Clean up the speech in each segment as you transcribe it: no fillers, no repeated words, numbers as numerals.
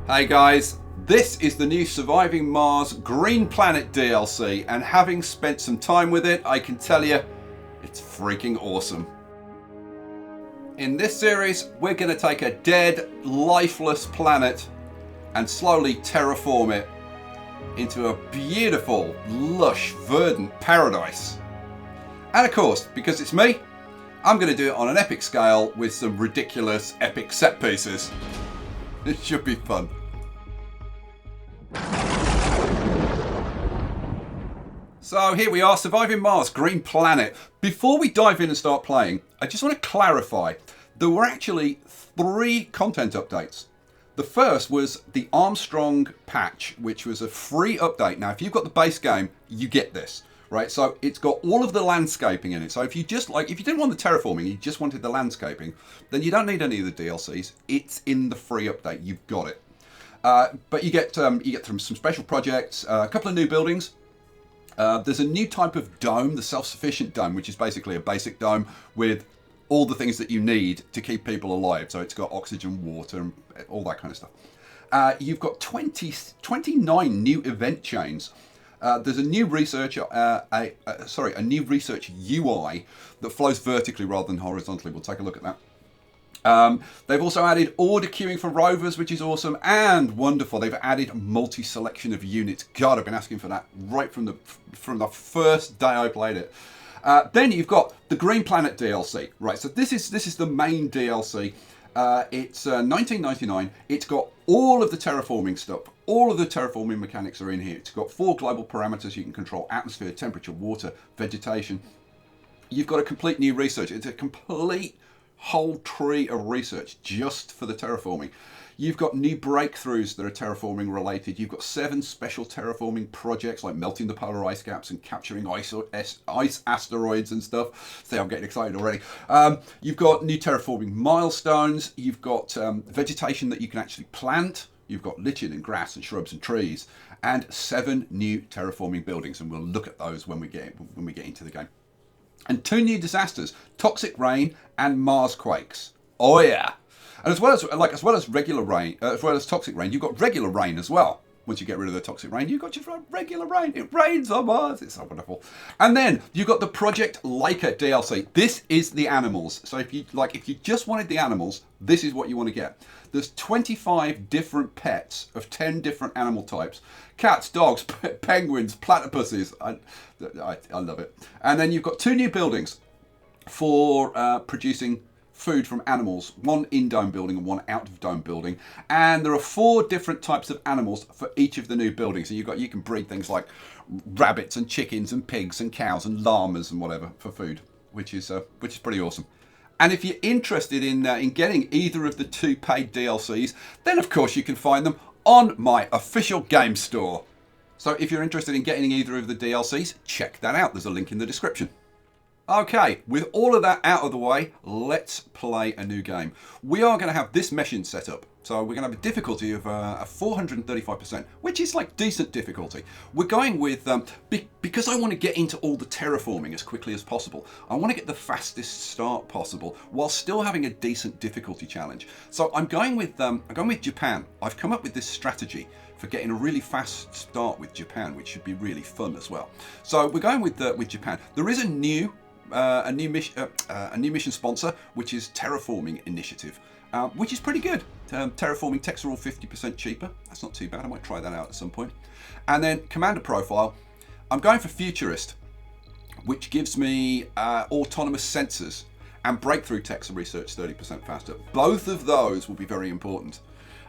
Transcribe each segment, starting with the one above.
Hey guys, this is the new Surviving Mars Green Planet DLC, and having spent some time with it, I can tell you, it's freaking awesome. In this series, we're going to take a dead, lifeless planet and slowly terraform it into a beautiful, lush, verdant paradise. And of course, because it's me, I'm going to do it on an epic scale with some ridiculous, epic set pieces. It should be fun. So here we are, Surviving Mars, Green Planet. Before we dive in and start playing, I just want to clarify, there were actually 3 content updates. The first was the Armstrong patch, which was a free update. Now, if you've got the base game, you get this, right? So it's got all of the landscaping in it. So if you didn't want the terraforming, you just wanted the landscaping, then you don't need any of the DLCs. It's in the free update. You've got it. But you get some special projects, a couple of new buildings. There's a new type of dome, the self-sufficient dome, which is basically a basic dome with all the things that you need to keep people alive. So it's got oxygen, water, and all that kind of stuff. You've got 29 new event chains. There's a new research, a new research UI that flows vertically rather than horizontally. We'll take a look at that. They've also added order queuing for rovers, which is awesome and wonderful. They've added multi-selection of units. God, I've been asking for that right from the first day I played it. Then you've got the Green Planet DLC, right? So this is the main DLC. It's $19.99. It's got all of the terraforming stuff. All of the terraforming mechanics are in here. It's got 4 global parameters you can control: atmosphere, temperature, water, vegetation. You've got a complete new research. It's a complete whole tree of research just for the terraforming. You've got new breakthroughs that are terraforming related. You've got 7 special terraforming projects like melting the polar ice caps and capturing ice asteroids and stuff. See, I'm getting excited already. You've got new terraforming milestones. You've got vegetation that you can actually plant. You've got lichen and grass and shrubs and trees, and 7 new terraforming buildings. And we'll look at those when we get into the game. And 2 new disasters: toxic rain and Mars quakes. Oh yeah! And as well as regular rain, as well as toxic rain, you've got regular rain as well. Once you get rid of the toxic rain, you've got just regular rain. It rains on Mars. It's so wonderful. And then you've got the Project Laika DLC. This is the animals. So if you just wanted the animals, this is what you want to get. There's 25 different pets of 10 different animal types: cats, dogs, penguins, platypuses. I love it. And then you've got 2 new buildings for producing food from animals, 1 in-dome building and 1 out-of-dome building. And there are 4 different types of animals for each of the new buildings. So you can breed things like rabbits and chickens and pigs and cows and llamas and whatever for food, which is pretty awesome. And if you're interested in getting either of the 2 paid DLCs, then of course you can find them on my official game store. So if you're interested in getting either of the DLCs, check that out. There's a link in the description. Okay, with all of that out of the way, let's play a new game. We are going to have this meshing set up. So we're going to have a difficulty of a 435%, which is like decent difficulty. We're going with, because I want to get into all the terraforming as quickly as possible. I want to get the fastest start possible while still having a decent difficulty challenge. So I'm going with Japan. I've come up with this strategy for getting a really fast start with Japan, which should be really fun as well. So we're going with Japan. There is a new mission sponsor, which is Terraforming Initiative, which is pretty good. Terraforming techs are all 50% cheaper. That's not too bad. I might try that out at some point. And then Commander Profile, I'm going for Futurist, which gives me autonomous sensors, and Breakthrough techs are research 30% faster. Both of those will be very important,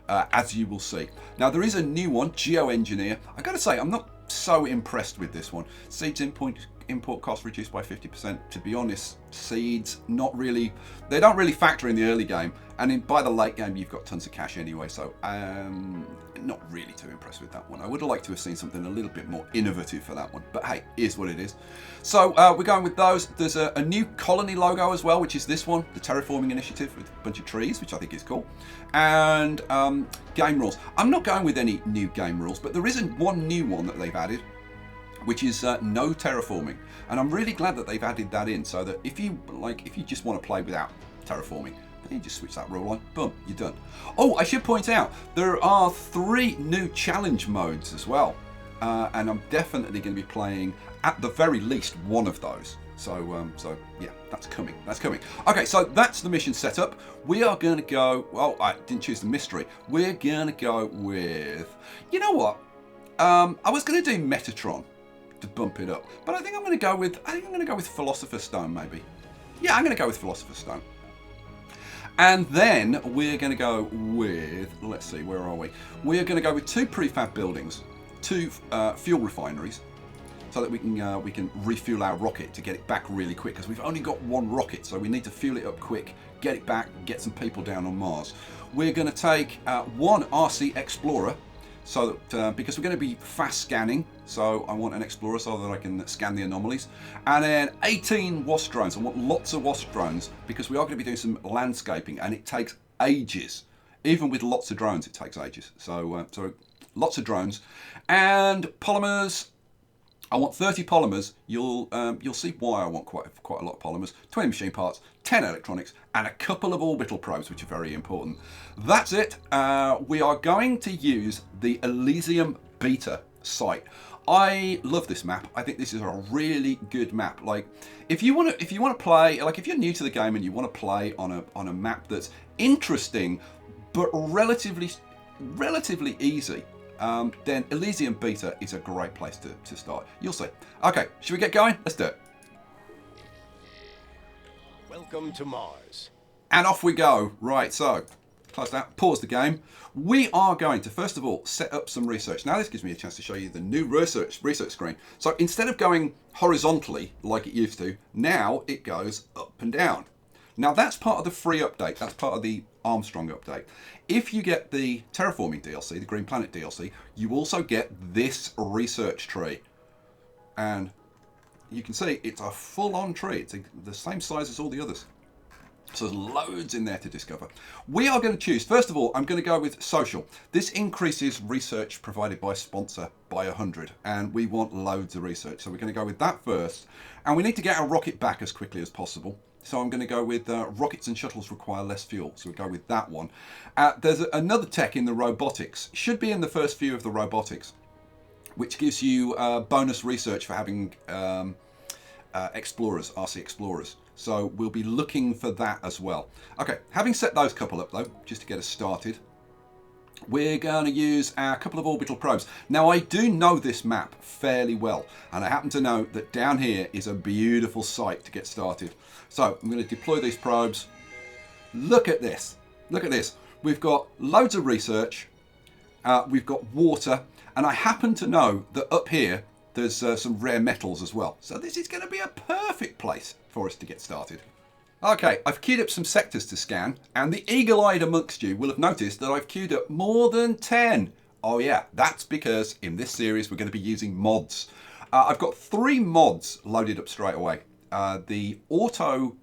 as you will see. Now there is a new one, Geoengineer. I got to say, I'm not so impressed with this one. Seeds import cost reduced by 50%. To be honest, seeds they don't really factor in the early game, and by the late game you've got tons of cash anyway, so not really too impressed with that one. I would have liked to have seen something a little bit more innovative for that one, but hey, is what it is. So we're going with those. There's a new colony logo as well, which is this one, the Terraforming Initiative, with a bunch of trees, which I think is cool. And game rules. I'm not going with any new game rules, but there is one new one that they've added, which is no terraforming, and I'm really glad that they've added that in, so that if you just want to play without terraforming, You just switch that rule on, boom, you're done. Oh, I should point out, there are 3 new challenge modes as well. And I'm definitely going to be playing, at the very least, one of those. So yeah, that's coming. That's coming. Okay, so that's the mission setup. We are going to go. Well, I didn't choose the mystery. We're going to go with. You know what? I was going to do Metatron to bump it up, but I think I'm going to go with. I think I'm going to go with Philosopher's Stone, maybe. Yeah, I'm going to go with Philosopher's Stone. And then we're going to go with. Let's see, where are we? We're going to go with 2 prefab buildings, 2 fuel refineries, so that we can refuel our rocket to get it back really quick, because we've only got 1 rocket, so we need to fuel it up quick, get it back, get some people down on Mars. We're going to take 1 RC Explorer, so that because we're going to be fast scanning, so I want an Explorer so that I can scan the anomalies, and then 18 WASP drones. I want lots of WASP drones because we are going to be doing some landscaping, and it takes ages. Even with lots of drones, it takes ages. So lots of drones and polymers. I want 30 polymers. You'll see why I want quite a lot of polymers. 20 machine parts, 10 electronics, and a couple of orbital probes, which are very important. That's it. We are going to use the Elysium Beta site. I love this map. I think this is a really good map. Like, if you want to play, like if you're new to the game and you want to play on a map that's interesting but relatively easy. Then Elysium Beta is a great place to start. You'll see. Okay, should we get going? Let's do it. Welcome to Mars. And off we go. Right, so close that, pause the game. We are going to, first of all, set up some research. Now this gives me a chance to show you the new research screen. So instead of going horizontally like it used to, now it goes up and down. Now that's part of the free update. That's part of the Armstrong update. If you get the Terraforming DLC, the Green Planet DLC, you also get this research tree. And you can see it's a full-on tree. It's the same size as all the others. So there's loads in there to discover. We are going to choose, first of all, I'm going to go with social. This increases research provided by sponsor by 100. And we want loads of research. So we're going to go with that first. And we need to get our rocket back as quickly as possible. So I'm going to go with rockets and shuttles require less fuel. So we'll go with that one. There's another tech in the robotics. Should be in the first few of the robotics, which gives you bonus research for having explorers, RC explorers. So we'll be looking for that as well. Okay, having set those couple up though, just to get us started, we're going to use our couple of orbital probes. Now I do know this map fairly well, and I happen to know that down here is a beautiful site to get started. So I'm going to deploy these probes. Look at this. Look at this. We've got loads of research. We've got water, and I happen to know that up here there's some rare metals as well. So this is going to be a perfect place for us to get started. Okay, I've queued up some sectors to scan, and the eagle-eyed amongst you will have noticed that I've queued up more than 10. Oh yeah, that's because in this series we're going to be using mods. I've got 3 mods loaded up straight away. The auto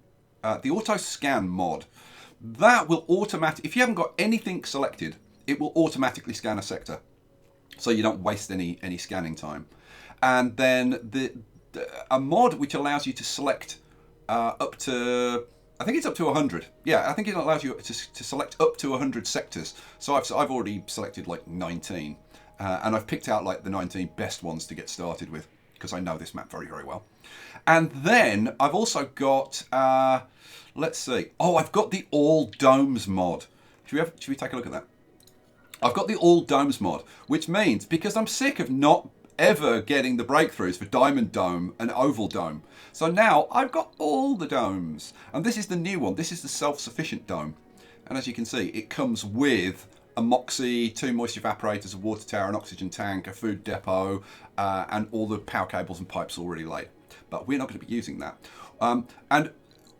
scan mod, that will automatically, if you haven't got anything selected, it will automatically scan a sector, so you don't waste any scanning time. And then a mod which allows you to select up to, I think it's up to 100. Yeah, I think it allows you to select up to 100 sectors. So I've already selected like 19, and I've picked out like the 19 best ones to get started with, because I know this map very, very well. And then I've also got, let's see. Oh, I've got the All Domes mod. Should we take a look at that? I've got the All Domes mod, which means, because I'm sick of not ever getting the breakthroughs for Diamond Dome and Oval Dome. So now I've got all the domes. And this is the new one. This is the self-sufficient dome. And as you can see, it comes with a Moxie, 2 moisture evaporators, a water tower, an oxygen tank, a food depot, and all the power cables and pipes already laid. But we're not going to be using that. And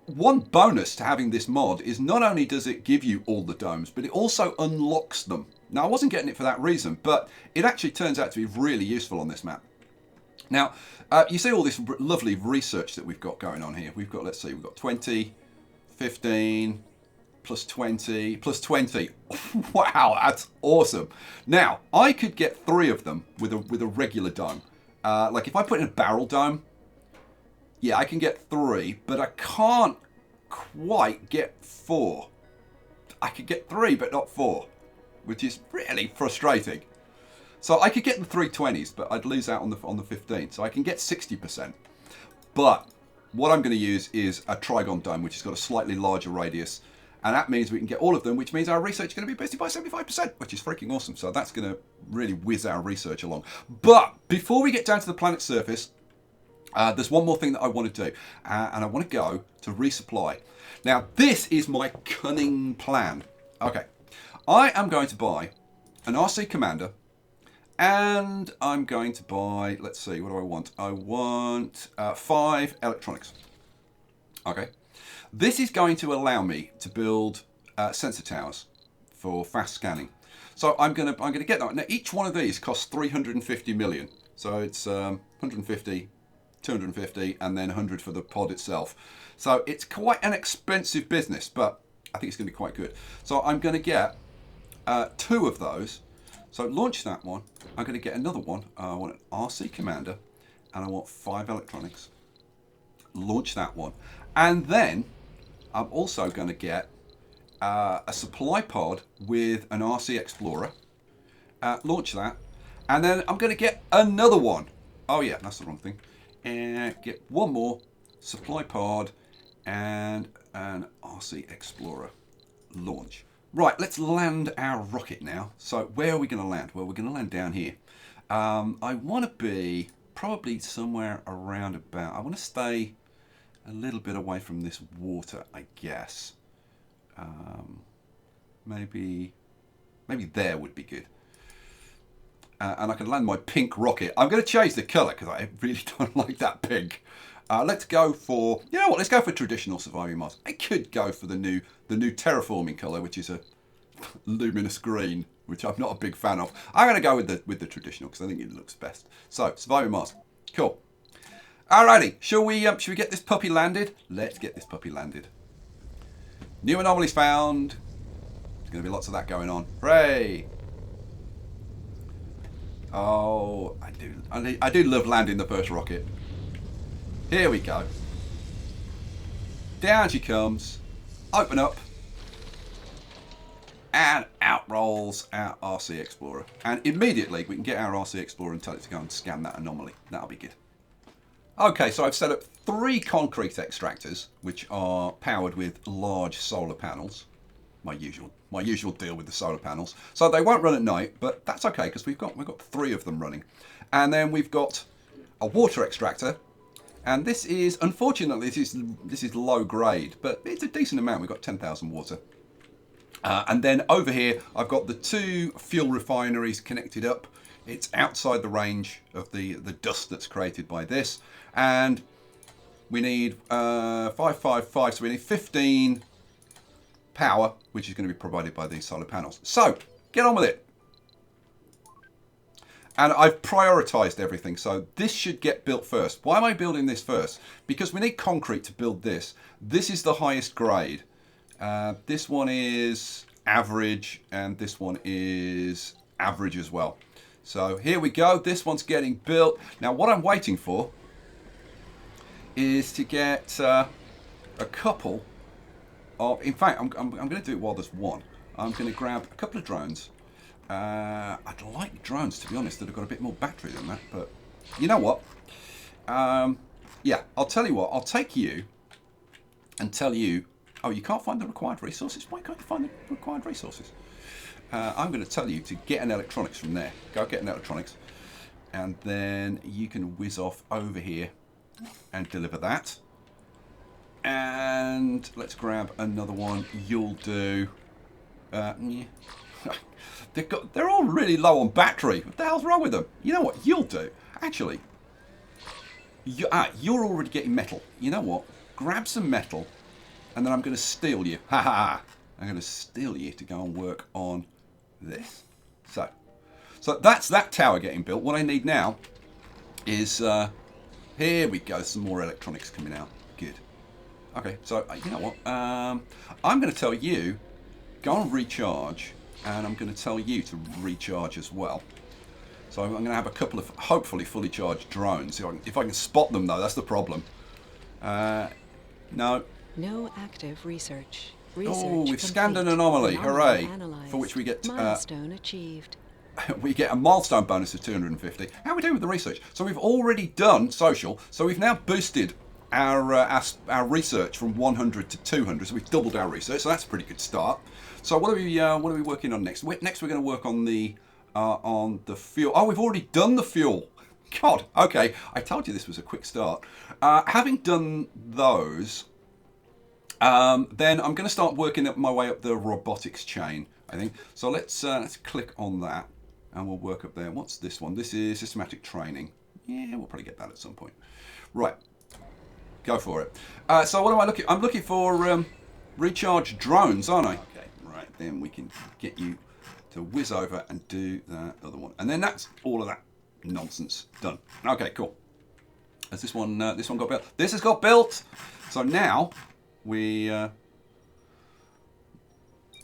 one bonus to having this mod is not only does it give you all the domes, but it also unlocks them. Now, I wasn't getting it for that reason, but it actually turns out to be really useful on this map. Now, you see all this lovely research that we've got going on here. We've got, let's see, we've got 20, 15, plus 20, plus 20. Wow, that's awesome. Now, I could get 3 of them with a regular dome. Like if I put in a barrel dome, yeah, I can get 3, but I can't quite get 4. I could get 3 but not 4, which is really frustrating. So I could get the 320s, but I'd lose out on the 15. So I can get 60%. But what I'm going to use is a trigon dome, which has got a slightly larger radius. And that means we can get all of them, which means our research is going to be boosted by 75%, which is freaking awesome. So that's going to really whiz our research along. But before we get down to the planet's surface, there's one more thing that I want to do. And I want to go to resupply. Now, this is my cunning plan. Okay. I am going to buy an RC Commander. And I'm going to buy, let's see, what do I want? I want 5 electronics. Okay. This is going to allow me to build sensor towers for fast scanning. So I'm going to get that. Now, each one of these costs 350 million. So it's 150, 250, and then 100 for the pod itself. So it's quite an expensive business, but I think it's going to be quite good. So I'm going to get 2 of those. So launch that one. I'm going to get another one. I want an RC Commander, and I want 5 electronics. Launch that one. And then I'm also going to get a supply pod with an RC Explorer. Launch that. And then I'm going to get another one. Oh yeah, that's the wrong thing. And get one more supply pod and an RC Explorer. Launch. Right, let's land our rocket now. So where are we going to land? Well, we're going to land down here. I want to be probably somewhere around about... I want to stay a little bit away from this water, I guess. Maybe there would be good. And I can land my pink rocket. I'm going to change the colour because I really don't like that pink. Let's go for, you know what? Let's go for traditional surviving Mars. I could go for the new terraforming colour, which is a luminous green, which I'm not a big fan of. I'm going to go with the traditional because I think it looks best. So surviving Mars, cool. Alrighty, shall we get this puppy landed? Let's get this puppy landed. New anomalies found. There's going to be lots of that going on. Hooray! Oh, I do love landing the first rocket. Here we go. Down she comes. Open up. And out rolls our RC Explorer. And immediately we can get our RC Explorer and tell it to go and scan that anomaly. That'll be good. Okay, so I've set up 3 concrete extractors, which are powered with large solar panels. My usual deal with the solar panels. So they won't run at night, but that's okay because we've got 3 of them running. And then we've got a water extractor. And this is, unfortunately, this is low grade, but it's a decent amount. We've got 10,000 water. And then over here, I've got the 2 fuel refineries connected up. It's outside the range of the dust that's created by this. And we need 555, so we need 15 power, which is going to be provided by these solar panels. So, get on with it. And I've prioritized everything, so this should get built first. Why am I building this first? Because we need concrete to build this. This is the highest grade. This one is average, and this one is average as well. So here we go. This one's getting built. Now what I'm waiting for is to get a couple of... In fact, I'm going to do it while there's one. I'm going to grab a couple of drones. I'd like drones, to be honest, that have got a bit more battery than that, but you know what? Yeah, I'll tell you what, I'll take you and tell you, oh, you can't find the required resources? Why can't you find the required resources? I'm going to tell you to get an electronics from there. Go get an electronics, and then you can whiz off over here and deliver that. And let's grab another one. You'll do... yeah. They're all really low on battery. What the hell's wrong with them? You know what? You'll do. Actually, you're already getting metal. You know what? Grab some metal, and then I'm going to steal you. Ha ha! I'm going to steal you to go and work on this. So that's that tower getting built. What I need now is here we go. Some more electronics coming out. Good. Okay. So you know what? I'm going to tell you, go and recharge. And I'm going to tell you to recharge as well. So I'm going to have a couple of hopefully fully charged drones. If I can spot them though, that's the problem. No. No active research. Oh, we've scanned an anomaly. Hooray! For which we get milestone achieved. we get a milestone bonus of 250. How are we doing with the research? So we've already done social. So we've now boosted our research from 100 to 200. So we've doubled our research. So that's a pretty good start. So what are we working on next? Next we're going to work on the fuel. Oh, we've already done the fuel. God. Okay. I told you this was a quick start. Having done those, then I'm going to start working my way up the robotics chain, I think. So let's click on that, and we'll work up there. What's this one? This is systematic training. Yeah, we'll probably get that at some point. Right, go for it. So what am I looking? I'm looking for recharge drones, aren't I? Okay, right. Then we can get you to whiz over and do that other one, and then that's all of that nonsense done. Okay, cool. Has this one got built? This has got built. So now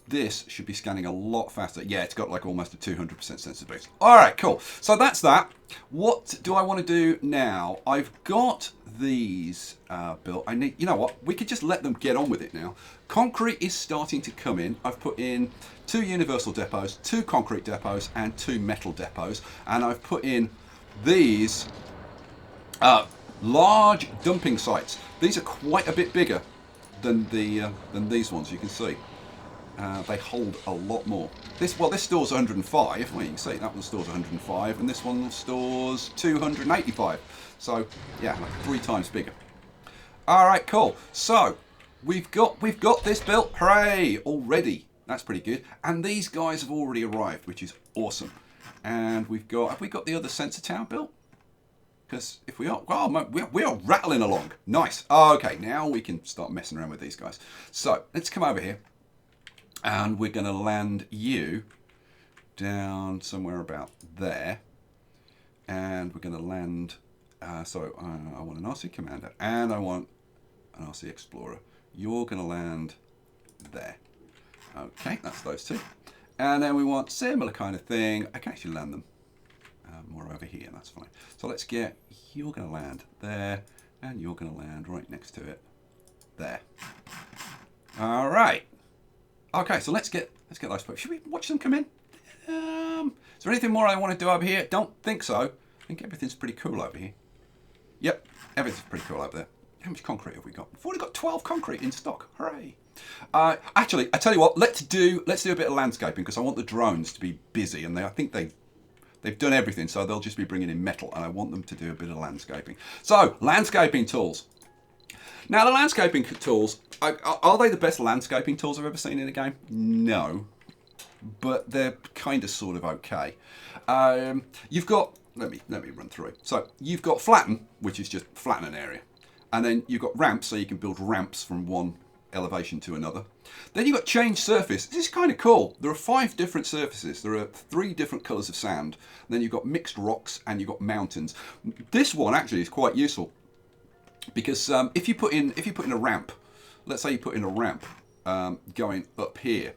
this should be scanning a lot faster. Yeah, it's got like almost a 200% sensitivity. All right, cool. So that's that. What do I want to do now? I've got these built. You know what? We could just let them get on with it now. Concrete is starting to come in. I've put in 2 universal depots, 2 concrete depots, and 2 metal depots. And I've put in these large dumping sites. These are quite a bit bigger than these ones. You can see they hold a lot more. This stores 105. Well, you can see that one stores 105, and this one stores 285. So yeah, like 3 times bigger. All right, cool. So we've got this built. Hooray! Already. That's pretty good. And these guys have already arrived, which is awesome. And have we got the other sensor tower built? Because if we are, we are rattling along. Nice. Okay, now we can start messing around with these guys. So let's come over here, and we're going to land you down somewhere about there, and we're going to land. I want an RC Commander, and I want an RC Explorer. You're going to land there. Okay, that's those 2. And then we want similar kind of thing. I can actually land them more over here, that's fine. So let's get, you're going to land there, and you're going to land right next to it there. All right. Okay, so let's get those folks. Should we watch them come in? Is there anything more I want to do over here? Don't think so. I think everything's pretty cool over here. Yep, everything's pretty cool over there. How much concrete have we got? We've already got 12 concrete in stock. Hooray! Actually, I tell you what. Let's do a bit of landscaping, because I want the drones to be busy, and I think they've done everything, so they'll just be bringing in metal, and I want them to do a bit of landscaping. So, landscaping tools. Now, the landscaping tools, are they the best landscaping tools I've ever seen in a game? No, but they're kind of sort of okay. You've got, let me run through it. So, you've got flatten, which is just flatten an area. And then you've got ramps, so you can build ramps from one elevation to another. Then you've got change surface. This is kind of cool. There are 5 different surfaces. There are 3 different colours of sand. And then you've got mixed rocks, and you've got mountains. This one actually is quite useful, because if you put in a ramp, let's say you put in a ramp going up here,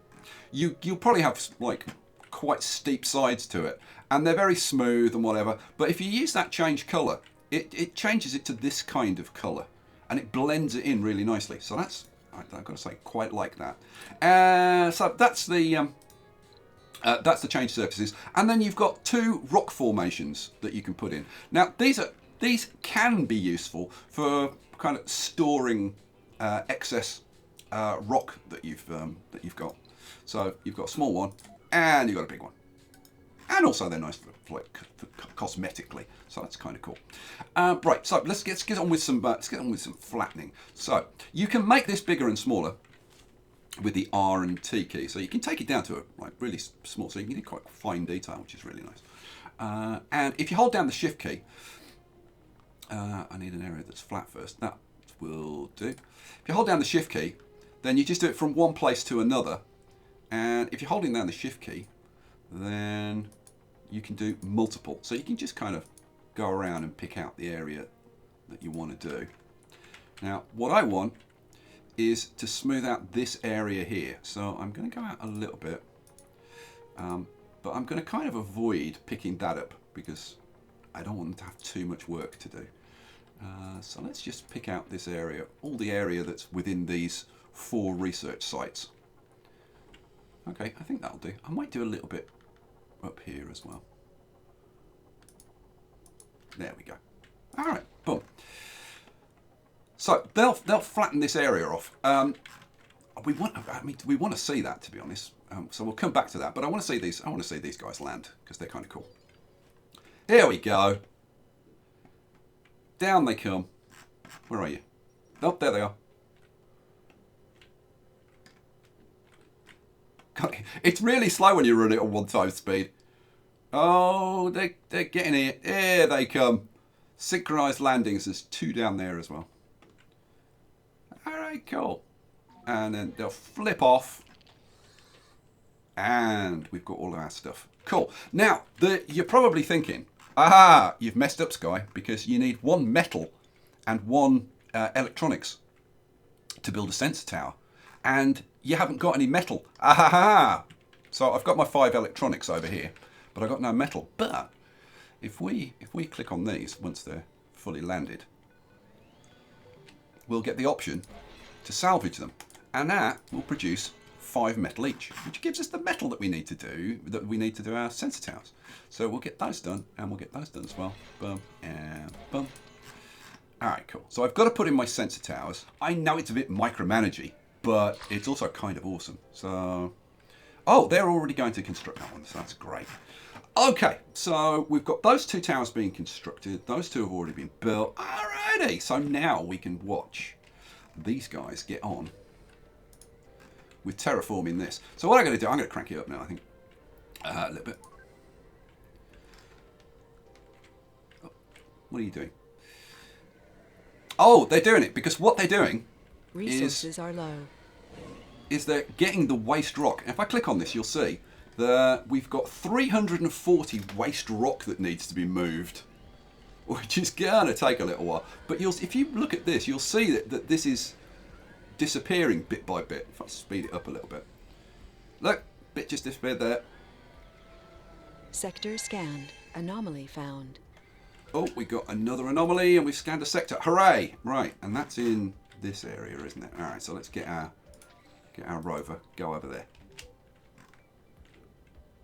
you'll probably have like quite steep sides to it, and they're very smooth and whatever. But if you use that change colour, it changes it to this kind of colour, and it blends it in really nicely. So that's, I've got to say, quite like that. So that's the change surfaces, and then you've got 2 rock formations that you can put in. Now these can be useful for kind of storing excess rock that you've got. So you've got a small one, and you've got a big one, and also they're nice for cosmetically. So that's kind of cool. Right, so let's get on with some flattening. So you can make this bigger and smaller with the R and T key. So you can take it down to a really small, so you can get quite fine detail, which is really nice. And if you hold down the Shift key, I need an area that's flat first. That will do. If you hold down the Shift key, then you just do it from one place to another. And if you're holding down the Shift key, then you can do multiple. So you can just kind of go around and pick out the area that you want to do. Now, what I want is to smooth out this area here. So I'm going to go out a little bit, but I'm going to kind of avoid picking that up, because I don't want them to have too much work to do. So let's just pick out this area, all the area that's within these 4 research sites. Okay, I think that'll do. I might do a little bit up here as well. There we go. All right, boom. So they'll flatten this area off. We want to see that, to be honest. So we'll come back to that. But I want to see these. I want to see these guys land because they're kind of cool. Here we go. Down they come. Where are you? Oh, there they are. God, it's really slow when you run it on 1 speed. Oh, they're getting here. Here they come. Synchronized landings. There's 2 down there as well. All right, cool. And then they'll flip off. And we've got all of our stuff. Cool. Now, you're probably thinking, aha, you've messed up, Sky, because you need 1 metal and 1 electronics to build a sensor tower. And you haven't got any metal. Aha! So I've got my 5 electronics over here, but I've got no metal. But if we click on these once they're fully landed, we'll get the option to salvage them. And that will produce 5 metal each, which gives us the metal that we need to do our sensor towers. So we'll get those done, and we'll get those done as well. Boom and boom. All right, cool. So I've got to put in my sensor towers. I know it's a bit micromanagey, but it's also kind of awesome. So, oh, they're already going to construct that one, so that's great. Okay, so we've got those 2 towers being constructed. Those 2 have already been built. Alrighty, so now we can watch these guys get on with terraforming this. So what I'm going to do, I'm going to crank it up now, I think. A little bit. Oh, what are you doing? Oh, they're doing it because what they're doing Resources are low. is they're getting the waste rock. If I click on this, you'll see that we've got 340 waste rock that needs to be moved, which is going to take a little while. But if you look at this, you'll see that this is disappearing bit by bit. If I speed it up a little bit. Look, bit just disappeared there. Sector scanned. Anomaly found. Oh, we got another anomaly and we've scanned a sector. Hooray! Right, and that's in this area, isn't it? Alright, so let's get our rover, go over there.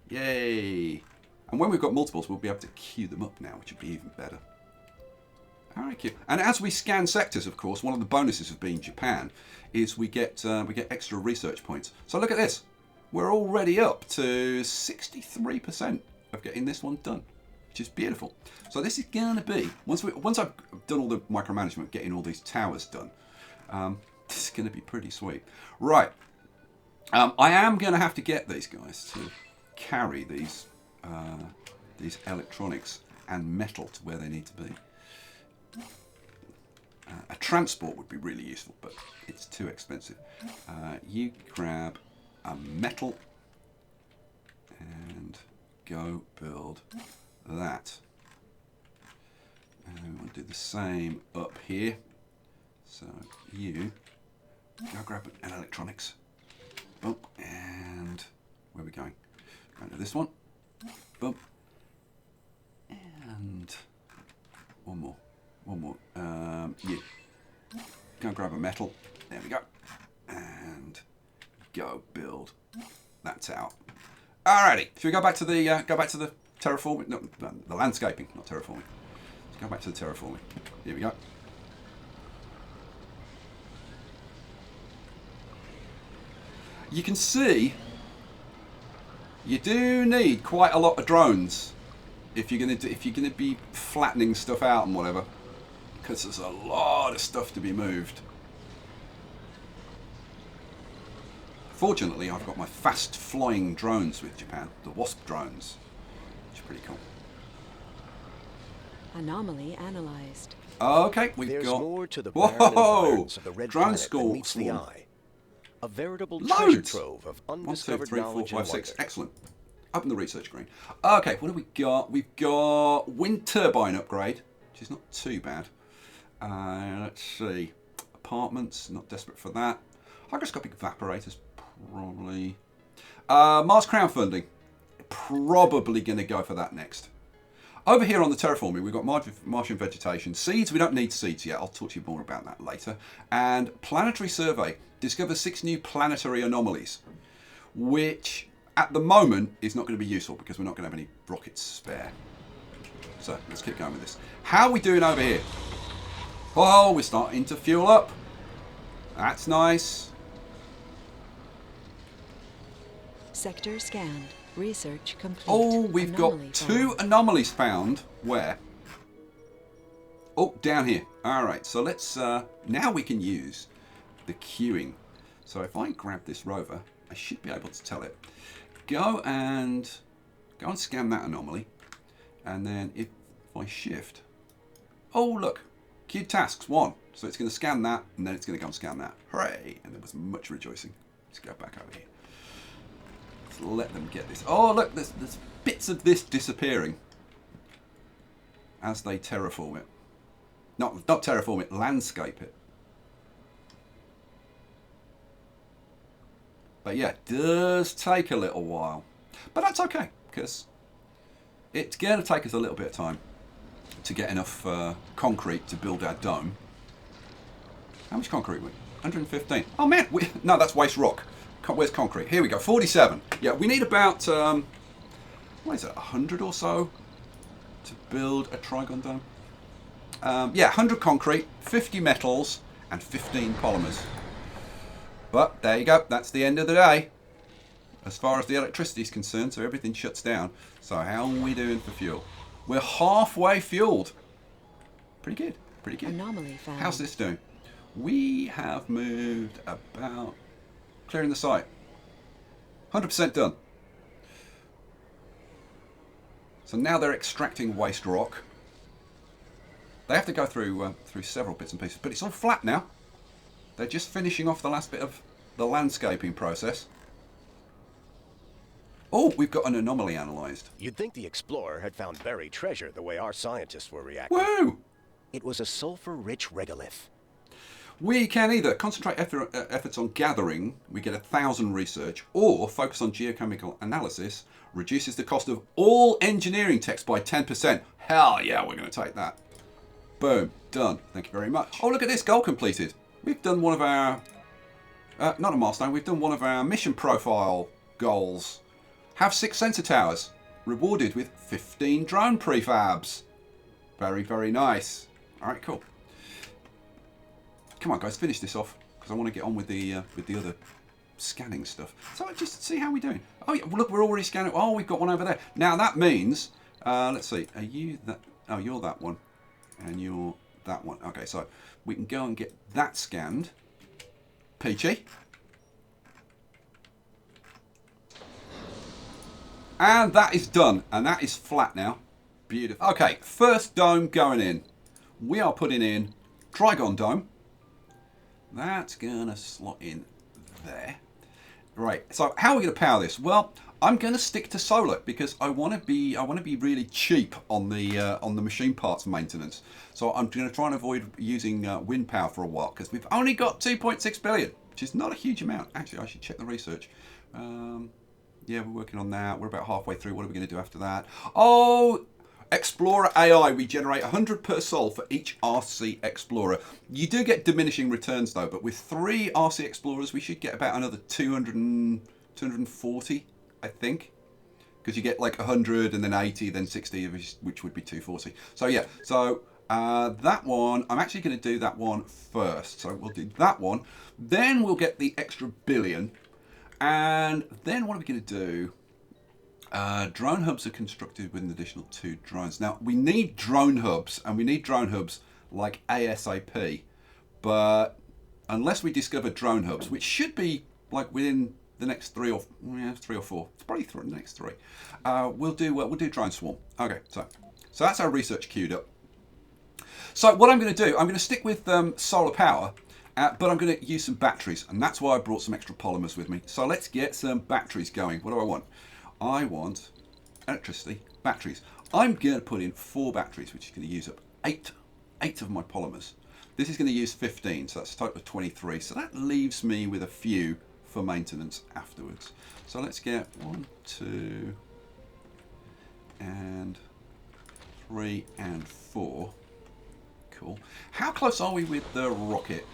Yay! And when we've got multiples, we'll be able to queue them up now, which would be even better. Alright, cute. And as we scan sectors, of course, one of the bonuses of being Japan is we get extra research points. So look at this. We're already up to 63% of getting this one done, which is beautiful. So this is going to be, once I've done all the micromanagement, getting all these towers done, this is going to be pretty sweet. Right. I am going to have to get these guys to carry these electronics and metal to where they need to be. A transport would be really useful, but it's too expensive. You grab a metal and go build that. And we want to do the same up here. So you go grab an electronics. Boom. And where are we going? Going to this one. Boom. And one more. You go and grab a metal. There we go. And go build that tower. Alrighty. Should we go back to the terraforming? No, the landscaping, not terraforming. Let's go back to the terraforming. Here we go. You can see you do need quite a lot of drones if you're gonna be flattening stuff out and whatever, because there's a lot of stuff to be moved. Fortunately, I've got my fast-flying drones with Japan, the Wasp drones, which is pretty cool. Anomaly analyzed. Okay, we've There's got more to the barren environs of the red drone planet than meets the swarm. eye. A veritable Loads! treasure trove of 1, 2, undiscovered 3, 4, knowledge 5, and 6. wonder. Excellent. Open the research screen. Okay, what have we got? We've got wind turbine upgrade, which is not too bad. Let's see. Apartments, not desperate for that. Hygroscopic evaporators, probably. Mars crowdfunding, probably going to go for that next. Over here on the terraforming, we've got Martian vegetation. Seeds, we don't need seeds yet. I'll talk to you more about that later. And planetary survey discovers 6 new planetary anomalies, which at the moment is not going to be useful because we're not going to have any rockets spare. So let's keep going with this. How are we doing over here? Oh, we're starting to fuel up. That's nice. Sector scanned. Research complete. Oh, we've got 2 anomalies found. Where? Oh, down here. All right, so let's... now we can use the queuing. So if I grab this rover, I should be able to tell it. Go and scan that anomaly. And then if I shift... Oh, look. Queued tasks 1. So it's going to scan that, and then it's going to go and scan that. Hooray! And there was much rejoicing. Let's go back over here. Let them get this. Oh, look, there's bits of this disappearing as they terraform it. Not terraform it, landscape it. But yeah, it does take a little while. But that's okay, because it's going to take us a little bit of time to get enough concrete to build our dome. How much concrete? 115. Oh man, no, that's waste rock. Where's concrete? Here we go, 47. Yeah, we need about, what is it, 100 or so to build a trigon dome? Yeah, 100 concrete, 50 metals, and 15 polymers. But there you go, that's the end of the day. As far as the electricity is concerned, so everything shuts down. So how are we doing for fuel? We're halfway fueled. Pretty good, pretty good. Anomaly found. How's this doing? We have moved about... Clearing the site. 100% done. So now they're extracting waste rock. They have to go through several bits and pieces, but it's all flat now. They're just finishing off the last bit of the landscaping process. Oh, we've got an anomaly analysed. You'd think the explorer had found buried treasure the way our scientists were reacting. Woo! It was a sulfur-rich regolith. We can either concentrate efforts on gathering, we get 1,000 research, or focus on geochemical analysis, reduces the cost of all engineering text by 10%. Hell yeah, we're going to take that. Boom, done. Thank you very much. Oh, look at this, goal completed. We've done one of our, not a milestone, we've done one of our mission profile goals. Have 6 sensor towers, rewarded with 15 drone prefabs. Very, very nice. All right, cool. Come on, guys, finish this off because I want to get on with the other scanning stuff. So just see how we're doing. Oh, yeah, look, we're already scanning. Oh, we've got one over there. Now that means, let's see, are you that? Oh, you're that one, and you're that one. Okay, so we can go and get that scanned. Peachy. And that is done, and that is flat now. Beautiful. Okay, first dome going in. We are putting in trigon dome. That's gonna slot in there. Right, so how are we gonna power this? Well, I'm gonna stick to solar because I wanna be really cheap on the machine parts maintenance. So I'm gonna try and avoid using wind power for a while because we've only got 2.6 billion, which is not a huge amount. Actually, I should check the research. Yeah, we're working on that. We're about halfway through. What are we gonna do after that? Oh, Explorer AI, we generate 100 per sol for each RC Explorer. You do get diminishing returns though, but with 3 RC Explorers, we should get about another 240, I think. Because you get like 100 and then 80, then 60, which would be 240. So yeah, so that one, I'm actually going to do that one first. So we'll do that one. Then we'll get the extra billion. And then what are we going to do? Drone hubs are constructed with an additional 2 drones. Now, we need drone hubs, and we need drone hubs like ASAP. But unless we discover drone hubs, which should be like within the next 3 or 4, it's probably the next 3. We'll do drone swarm. Okay, so that's our research queued up. So what I'm going to do, I'm going to stick with solar power, but I'm going to use some batteries, and that's why I brought some extra polymers with me. So let's get some batteries going. What do I want? I want electricity, batteries. I'm going to put in 4 batteries, which is going to use up 8 of my polymers. This is going to use 15, so that's a total of 23. So that leaves me with a few for maintenance afterwards. So let's get 1, 2, and 3 and 4. Cool. How close are we with the rocket?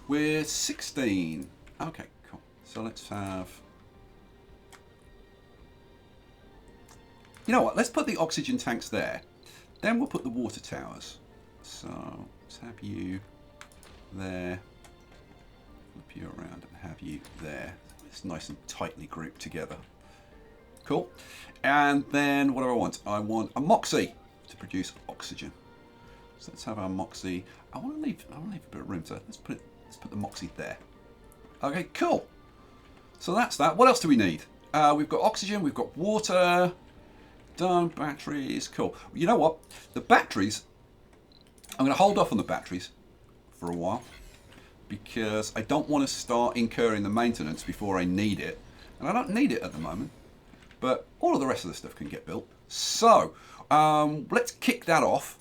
We're 16. Okay, cool. So let's have... You know what? Let's put the oxygen tanks there. Then we'll put the water towers. So let's have you there. Flip you around and have you there. It's nice and tightly grouped together. Cool. And then what do I want? I want a Moxie to produce oxygen. So let's have our Moxie. I want to leave a bit of room, so let's put the Moxie there. Okay, cool. So that's that. What else do we need? We've got oxygen, we've got water, done, batteries, cool. You know what? The batteries, I'm going to hold off on the batteries for a while because I don't want to start incurring the maintenance before I need it. And I don't need it at the moment, but all of the rest of the stuff can get built. So let's kick that off.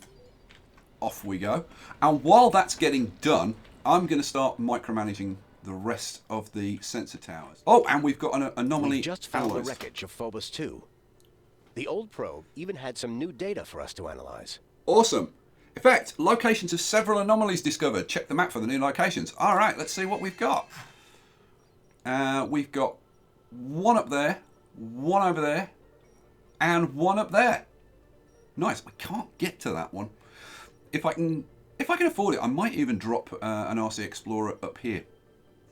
Off we go. And while that's getting done, I'm going to start micromanaging the rest of the sensor towers. Oh, and we've got an anomaly. We just found the analyzed. wreckage of Phobos 2. The old probe even had some new data for us to analyze. Awesome. In fact, locations of several anomalies discovered. Check the map for the new locations. All right, let's see what we've got. We've got one up there, one over there, and one up there. Nice. I can't get to that one. If I can afford it, I might even drop an RC Explorer up here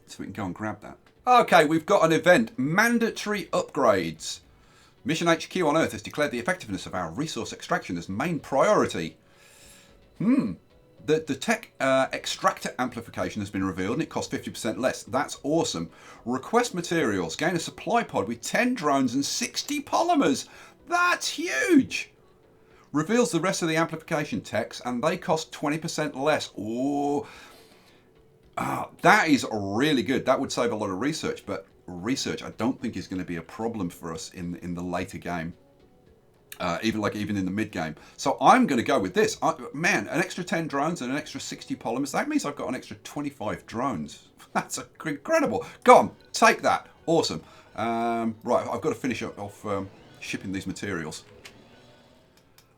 so we can go and grab that. Okay, we've got an event. Mandatory upgrades. Mission HQ on Earth has declared the effectiveness of our resource extraction as main priority. The tech extractor amplification has been revealed and it costs 50% less. That's awesome. Request materials. Gain a supply pod with 10 drones and 60 polymers. That's huge. Reveals the rest of the amplification techs and they cost 20% less. Oh, that is really good. That would save a lot of research, but research I don't think is going to be a problem for us in the later game. Even in the mid game. So I'm going to go with this. Man, an extra 10 drones and an extra 60 polymers. That means I've got an extra 25 drones. That's incredible. Go on, take that. Awesome. Right, I've got to finish off shipping these materials.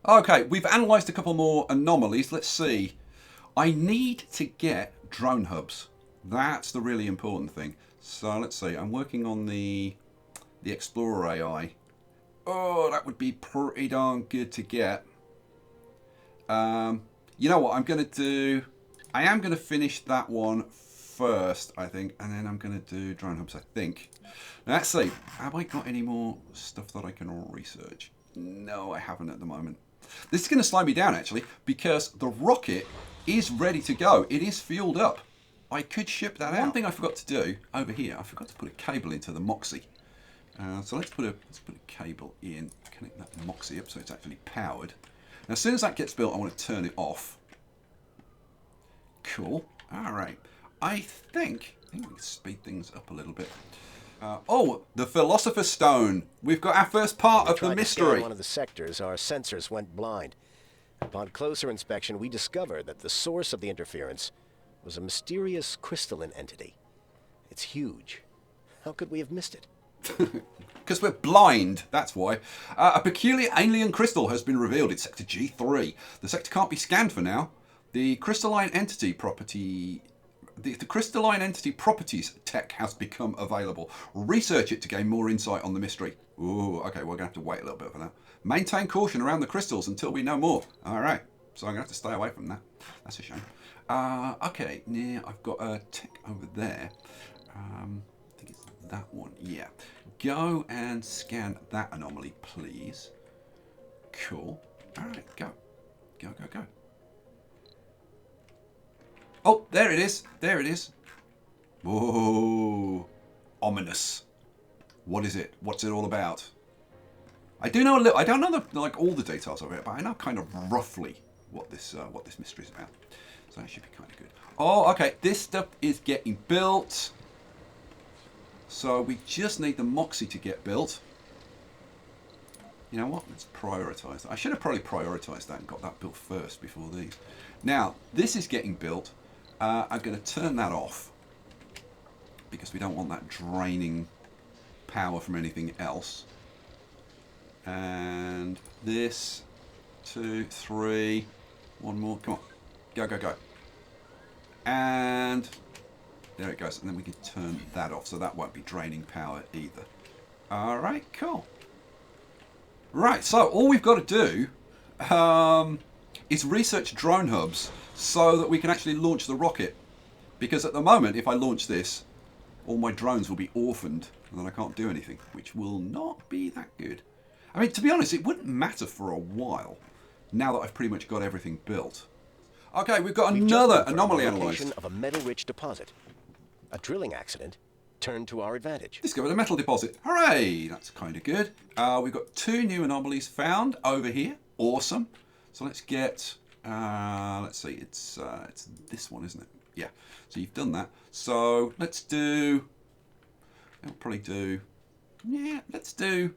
Okay, we've analysed a couple more anomalies. Let's see. I need to get drone hubs. That's the really important thing. So let's see. I'm working on the Explorer AI. Oh, that would be pretty darn good to get. You know what I'm going to do? I am going to finish that one first, I think, and then I'm going to do drone hubs, I think. Now, let's see. Have I got any more stuff that I can research? No, I haven't at the moment. This is going to slow me down, actually, because the rocket is ready to go. It is fueled up. I could ship that out. One thing I forgot to do over here, I forgot to put a cable into the Moxie. So let's put a cable in, connect that Moxie up so it's actually powered. Now, as soon as that gets built, I want to turn it off. Cool. All right. I think we can speed things up a little bit. Oh, the Philosopher's Stone. We've got our first part of the mystery. In one of the sectors, our sensors went blind. Upon closer inspection, we discovered that the source of the interference was a mysterious crystalline entity. It's huge. How could we have missed it? Because we're blind, that's why. A peculiar alien crystal has been revealed. It's Sector G3. The sector can't be scanned for now. The crystalline entity property... The crystalline entity properties tech has become available. Research it to gain more insight on the mystery. Ooh, okay, we're going to have to wait a little bit for that. Maintain caution around the crystals until we know more. All right, so I'm going to have to stay away from that. That's a shame. Okay, yeah, I've got a tech over there. I think it's that one. Yeah. Go and scan that anomaly, please. Cool. All right, go. Go, go, go. Oh, there it is. There it is. Whoa. Ominous. What is it? What's it all about? I do know a little. I don't know like all the details of it, but I know kind of roughly what this mystery is about. So that should be kind of good. Oh, okay. This stuff is getting built. So we just need the Moxie to get built. You know what? Let's prioritise that. I should have probably prioritised that and got that built first before these. Now, this is getting built. I'm going to turn that off because we don't want that draining power from anything else. And this 2, 3. One more. Come on. Go, go, go. And there it goes. And then we can turn that off, so that won't be draining power either. All right, cool. Right, so all we've got to do is research drone hubs so that we can actually launch the rocket. Because at the moment, if I launch this, all my drones will be orphaned and then I can't do anything, which will not be that good. I mean, to be honest, it wouldn't matter for a while, now that I've pretty much got everything built. Okay, we've got another anomaly analyzed. Of a metal-rich deposit. A drilling accident turned to our advantage. Discovered a metal deposit. Hooray! That's kind of good. We've got 2 new anomalies found over here. Awesome. So let's get, let's see, it's this one, isn't it? Yeah. So you've done that. So let's do, I'll probably do, yeah, let's do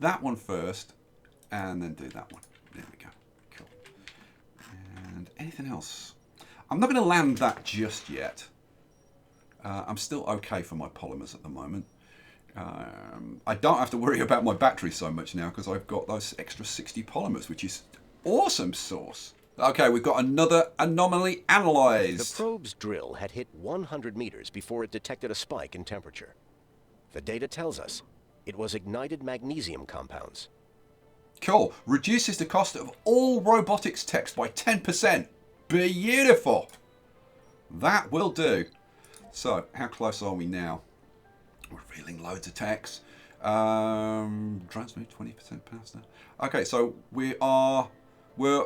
that one first and then do that one. There we go. Cool. And anything else? I'm not going to land that just yet. I'm still okay for my polymers at the moment. I don't have to worry about my battery so much now because I've got those extra 60 polymers, which is awesome sauce. Okay, we've got another anomaly analyzed. The probe's drill had hit 100 meters before it detected a spike in temperature. The data tells us it was ignited magnesium compounds. Cool. Reduces the cost of all robotics techs by 10%. Beautiful. That will do. So, how close are we now? We're revealing loads of techs. Drones move 20% past now. Okay, so we're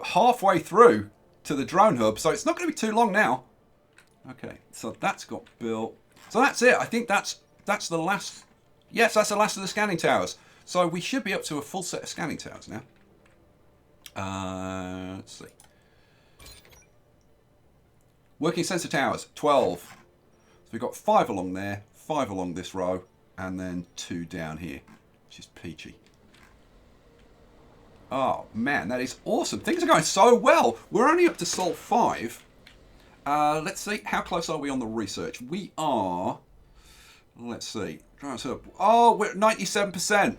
halfway through to the drone hub, so it's not going to be too long now. Okay, so that's got built. So that's it. I think that's the last. Yes, that's the last of the scanning towers. So we should be up to a full set of scanning towers now. Let's see. Working sensor towers, 12. So we've got 5 along there, 5 along this row, and then 2 down here, which is peachy. Oh man, that is awesome. Things are going so well. We're only up to Sol 5. Let's see, how close are we on the research? We are, let's see. Oh, we're at 97%.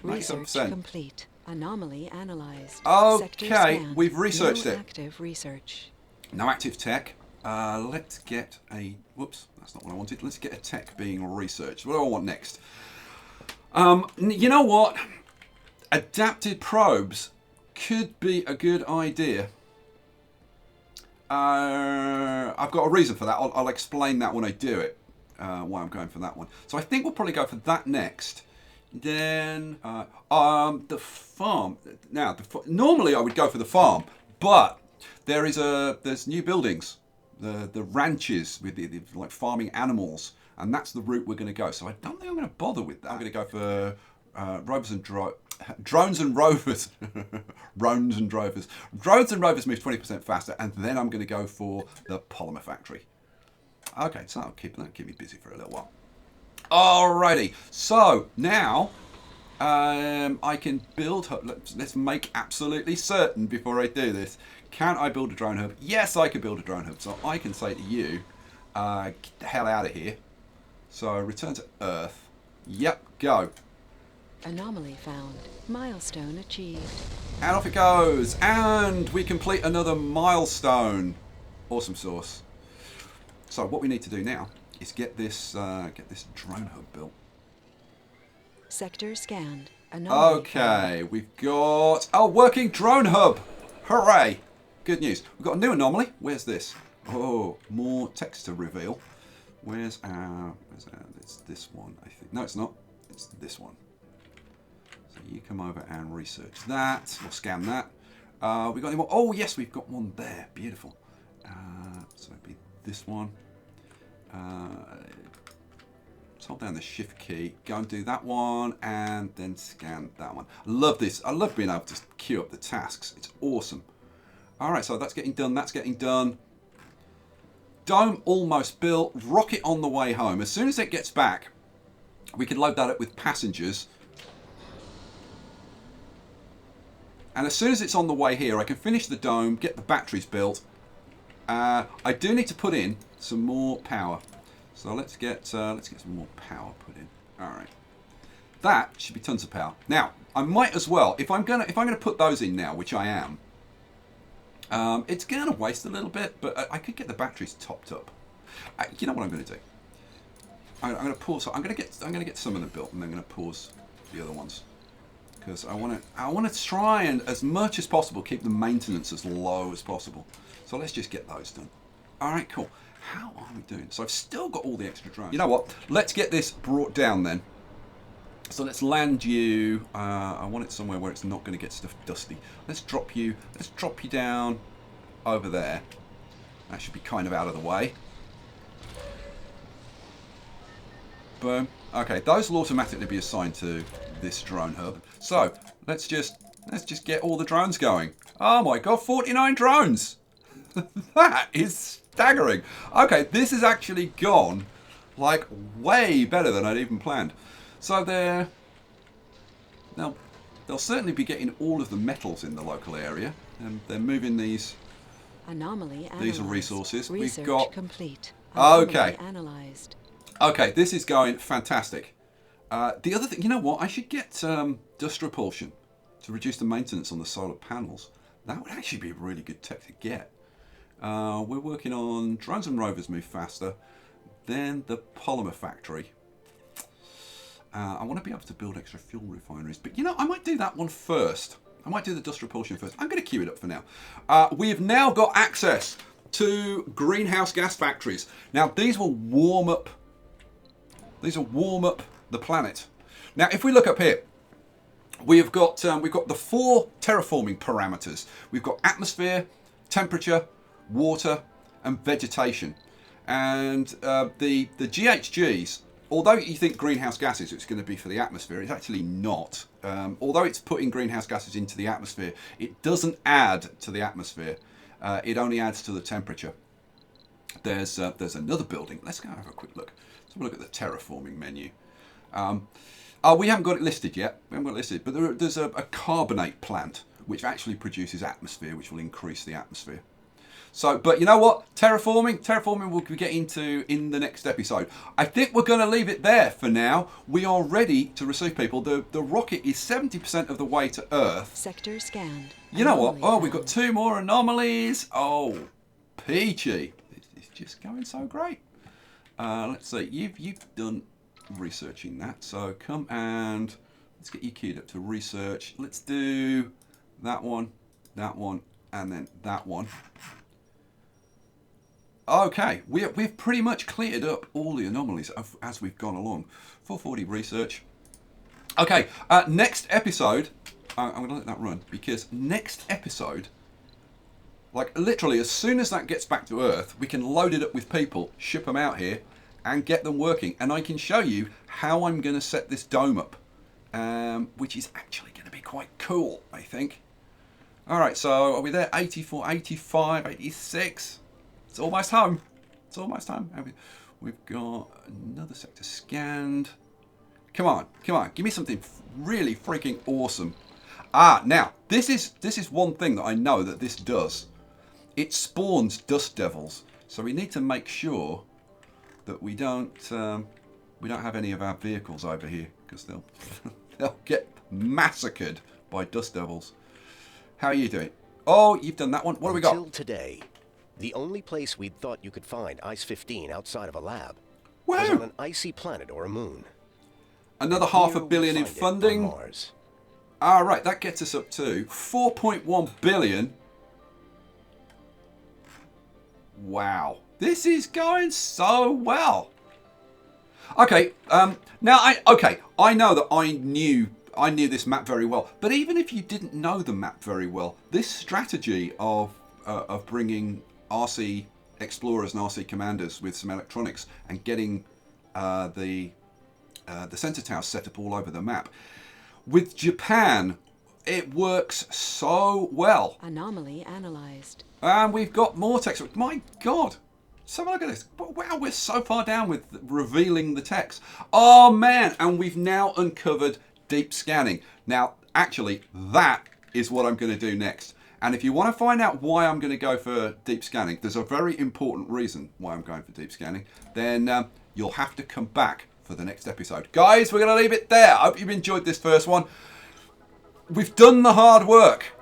Research complete. Anomaly analyzed. Okay, we've researched it. No active research. No active tech. Let's get a... Whoops, that's not what I wanted. Let's get a tech being researched. What do I want next? You know what? Adapted probes could be a good idea. I've got a reason for that. I'll explain that when I do it. Why I'm going for that one. So I think we'll probably go for that next. Then the farm. Now, normally I would go for the farm, but there's new buildings, the ranches with the like farming animals, and that's the route we're going to go. So I don't think I'm going to bother with that. I'm going to go for drones and rovers. Drones and drovers. Drones and rovers move 20% faster, and then I'm going to go for the polymer factory. Okay, so that'll keep me busy for a little while. Alrighty, so now I can build. Let's make absolutely certain before I do this. Can I build a drone hub? Yes, I can build a drone hub. So I can say to you, get the hell out of here. So return to Earth. Yep, go. Anomaly found. Milestone achieved. And off it goes. And we complete another milestone. Awesome sauce. So what we need to do now is get this drone hub built. Sector scanned. Anomaly Okay, found. we've got a working drone hub. Hooray! Good news. We've got a new anomaly. Where's this? Oh, more text to reveal. Where's our... It's this one, I think. No, it's not. It's this one. So you come over and research that. We'll scan that. We got any more? Oh, yes, we've got one there. Beautiful. So it'd be this one. Let's hold down the shift key, go and do that one, and then scan that one. I love this. I love being able to queue up the tasks. It's awesome. All right, so that's getting done. That's getting done. Dome almost built. Rocket on the way home. As soon as it gets back, we can load that up with passengers. And as soon as it's on the way here, I can finish the dome, get the batteries built. I do need to put in some more power. So let's get some more power put in. All right. That should be tons of power. Now, I might as well, if I'm gonna put those in now, which I am, it's gonna waste a little bit, but I could get the batteries topped up. You know what I'm gonna do? I'm gonna pause. I'm gonna get some of them built, and then I'm gonna pause the other ones because I want to try and, as much as possible, keep the maintenance as low as possible. So let's just get those done. All right, cool. How are we doing? So I've still got all the extra drones. You know what? Let's get this brought down then. So let's land you. I want it somewhere where it's not going to get stuff dusty. Let's drop you down over there. That should be kind of out of the way. Boom. Okay, those will automatically be assigned to this drone hub. So let's just get all the drones going. Oh my god, 49 drones! That is staggering. Okay, this has actually gone like way better than I'd even planned. So they'll certainly be getting all of the metals in the local area, and they're moving these. Anomaly analyzed. These are resources. Research We've got complete. Okay. Analyzed. Okay, this is going fantastic. The other thing, you know what? I should get dust repulsion to reduce the maintenance on the solar panels. That would actually be a really good tech to get. We're working on drones and rovers move faster. Then the polymer factory. I want to be able to build extra fuel refineries. But you know, I might do that one first. I might do the dust repulsion first. I'm going to queue it up for now. We have now got access to greenhouse gas factories. Now, these will warm up. These will warm up the planet. Now, if we look up here, we've got the 4 terraforming parameters. We've got atmosphere, temperature, water, and vegetation. And the GHGs, although you think greenhouse gases, it's going to be for the atmosphere, it's actually not. Although it's putting greenhouse gases into the atmosphere, it doesn't add to the atmosphere. It only adds to the temperature. There's another building. Let's go have a quick look. Let's have a look at the terraforming menu. We haven't got it listed yet. We haven't got it listed, but there's a carbonate plant which actually produces atmosphere, which will increase the atmosphere. So, but you know what? Terraforming we'll get into in the next episode. I think we're going to leave it there for now. We are ready to receive people. The rocket is 70% of the way to Earth. Sector scanned. You know what? Oh, we've got 2 more anomalies. Oh, peachy. It's just going so great. Let's see. You've done researching that. So come and let's get you queued up to research. Let's do that one, and then that one. Okay, we've pretty much cleared up all the anomalies as we've gone along. 440 research. Okay, next episode, I'm going to let that run, because next episode, like literally as soon as that gets back to Earth, we can load it up with people, ship them out here, and get them working. And I can show you how I'm going to set this dome up, which is actually going to be quite cool, I think. All right, so are we there? 84, 85, 86. It's almost home. It's almost home. We've got another sector scanned. Come on. Give me something really freaking awesome. Now, this is one thing that I know that this does. It spawns dust devils. So we need to make sure that we don't have any of our vehicles over here, because they'll get massacred by dust devils. How are you doing? Oh, you've done that one. What have we got? Until today, the only place we'd thought you could find Ice-15 outside of a lab Whoa. was on an icy planet or a moon. Another $500 million in funding. Mars. All right, that gets us up to 4.1 billion. Wow, this is going so well. Okay, now I know that I knew this map very well, but even if you didn't know the map very well, this strategy of bringing RC explorers and RC commanders with some electronics and getting the sensor towers set up all over the map, with Japan, it works so well. Anomaly analyzed. And we've got more text. My God. So look at this. Wow, we're so far down with revealing the text. Oh, man. And we've now uncovered deep scanning. Now, actually, that is what I'm going to do next. And if you want to find out why I'm going to go for deep scanning, there's a very important reason why I'm going for deep scanning, then you'll have to come back for the next episode. Guys, we're going to leave it there. I hope you've enjoyed this first one. We've done the hard work.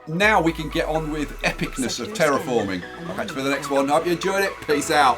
Now we can get on with epicness of terraforming. I'll catch you for the next one. Hope you enjoyed it. Peace out.